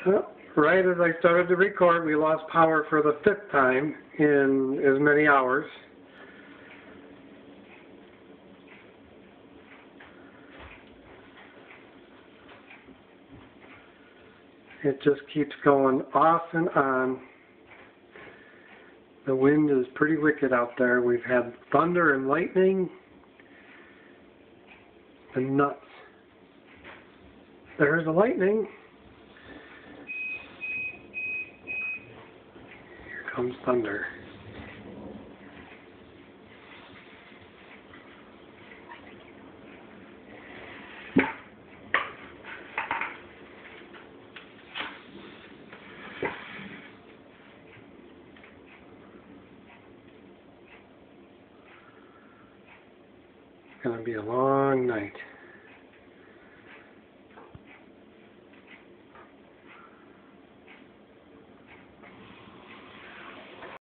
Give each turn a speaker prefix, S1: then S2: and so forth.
S1: Well, right as I started to record, we lost power for the 5th time in as many hours. It just keeps going off and on. The wind is pretty wicked out there. We've had thunder and lightning and nuts. There's the lightning. Here comes thunder. It's going to be a long night.